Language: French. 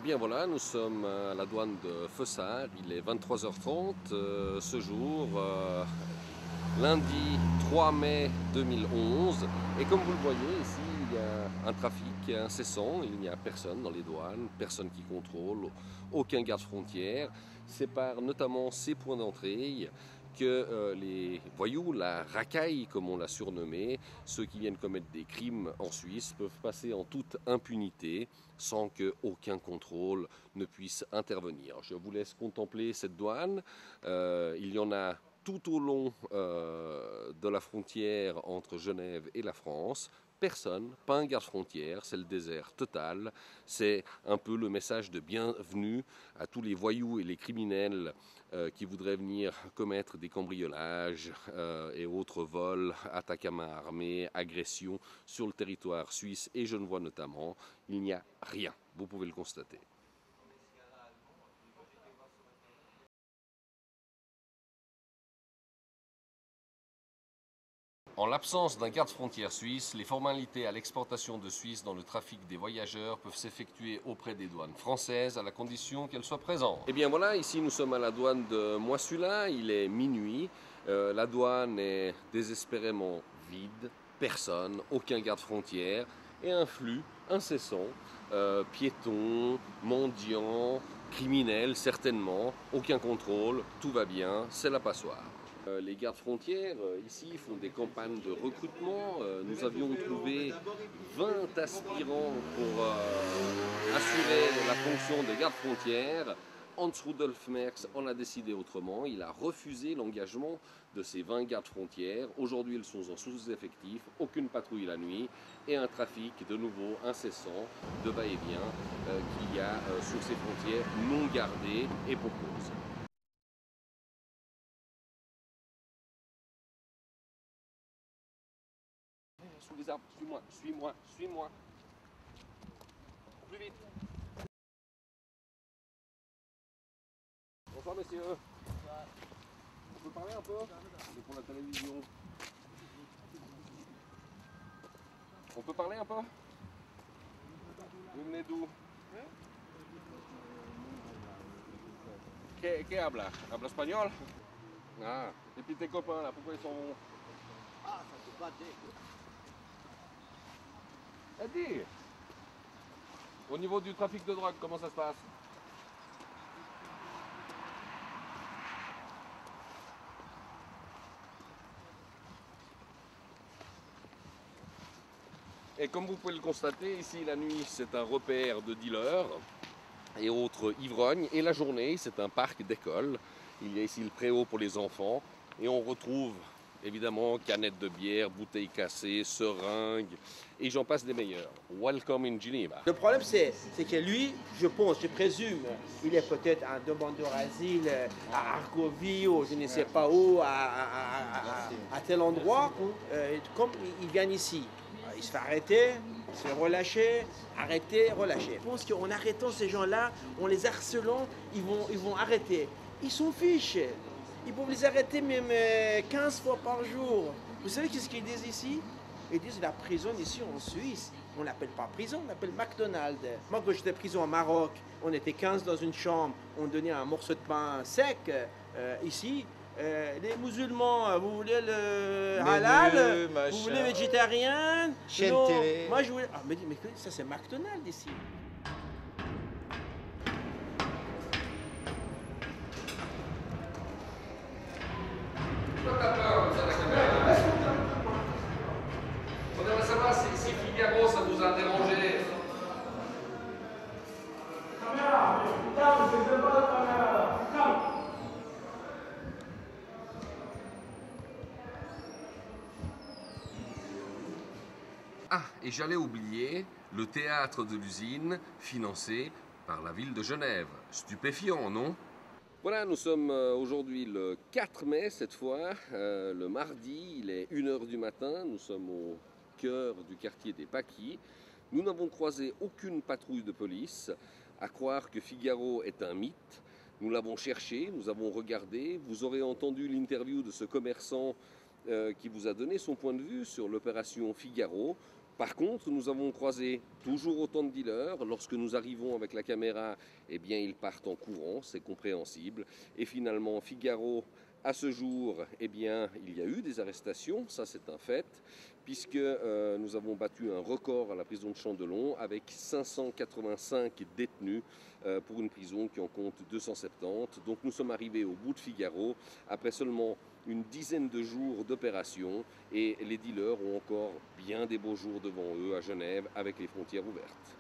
bien voilà, nous sommes à la douane de Feussard, il est 23h30 ce jour, lundi 3 mai 2011. Et comme vous le voyez ici, il y a un trafic incessant, il n'y a personne dans les douanes, personne qui contrôle, aucun garde-frontière. C'est par notamment ces points d'entrée que les voyous, la racaille comme on l'a surnommé, ceux qui viennent commettre des crimes en Suisse, peuvent passer en toute impunité sans qu'aucun contrôle ne puisse intervenir. Je vous laisse contempler cette douane. Il y en a tout au long de la frontière entre Genève et la France. Personne, pas un garde-frontière, c'est le désert total. C'est un peu le message de bienvenue à tous les voyous et les criminels qui voudraient venir commettre des cambriolages et autres vols, attaques à main armée, agressions sur le territoire suisse et genevois notamment. Il n'y a rien, vous pouvez le constater. En l'absence d'un garde-frontière suisse, les formalités à l'exportation de Suisse dans le trafic des voyageurs peuvent s'effectuer auprès des douanes françaises à la condition qu'elles soient présentes. Et bien voilà, ici nous sommes à la douane de Moissulin, il est minuit, la douane est désespérément vide, personne, aucun garde-frontière et un flux incessant, piétons, mendiants, criminels certainement, aucun contrôle, tout va bien, c'est la passoire. Les gardes frontières ici font des campagnes de recrutement. Nous avions trouvé 20 aspirants pour assurer la fonction de garde frontière. Hans Rudolf Merckx en a décidé autrement. Il a refusé l'engagement de ces 20 gardes frontières. Aujourd'hui, ils sont en sous-effectif, aucune patrouille la nuit et un trafic de nouveau incessant de va-et-vient qu'il y a sur ces frontières non gardées et pour cause. Sous les arbres, suis-moi, suis-moi, suis-moi. Plus vite. Bonsoir messieurs. On peut parler un peu? C'est pour la télévision. On peut parler un peu? Vous venez d'où? ¿Qué habla? ¿Habla espagnol? Ah, et puis tes copains là, pourquoi ils sont... Ah, ça peut pas dire. Eddie, au niveau du trafic de drogue, comment ça se passe? Et comme vous pouvez le constater, ici la nuit c'est un repère de dealers et autres ivrognes. Et la journée c'est un parc d'école. Il y a ici le préau pour les enfants. Et on retrouve évidemment canettes de bière, bouteilles cassées, seringues. Et j'en passe des meilleurs. Welcome in Geneva. Le problème, c'est que lui, je pense, je présume, il est peut-être un demandeur d'asile à Argovie ou je ne sais pas où, à tel endroit. Comme il vient ici, il se fait arrêter, il se fait relâcher, arrêter, relâcher. Je pense qu'en arrêtant ces gens-là, en les harcelant, ils vont arrêter. Ils s'en fichent. Ils peuvent les arrêter même 15 fois par jour. Vous savez qu'est-ce qu'ils disent ici? Ils disent la prison ici en Suisse, on l'appelle pas prison, on l'appelle McDonald's. Moi, quand j'étais en prison au Maroc, on était 15 dans une chambre, on donnait un morceau de pain sec. Ici, les musulmans, vous voulez le halal, machin. vous voulez végétarien, Chaîne non. télé. Moi, je voulais... Ah, mais ça, c'est McDonald's ici. Pourquoi t'as peur comme ça de la caméra? On aimerait savoir si Figaro ça vous a dérangé. Ah, et j'allais oublier le théâtre de l'usine financé par la ville de Genève. Stupéfiant, non? Voilà, nous sommes aujourd'hui le 4 mai cette fois, le mardi, il est 1h du matin, nous sommes au cœur du quartier des Paquis. Nous n'avons croisé aucune patrouille de police, à croire que Figaro est un mythe. Nous l'avons cherché, nous avons regardé, vous aurez entendu l'interview de ce commerçant qui vous a donné son point de vue sur l'opération Figaro. Par contre, nous avons croisé toujours autant de dealers. Lorsque nous arrivons avec la caméra, eh bien, ils partent en courant, c'est compréhensible. Et finalement, Figaro, à ce jour, eh bien, il y a eu des arrestations, ça c'est un fait, puisque nous avons battu un record à la prison de Chandelon avec 585 détenus pour une prison qui en compte 270. Donc nous sommes arrivés au bout de Figaro après seulement une dizaine de jours d'opération et les dealers ont encore bien des beaux jours devant eux à Genève avec les frontières ouvertes.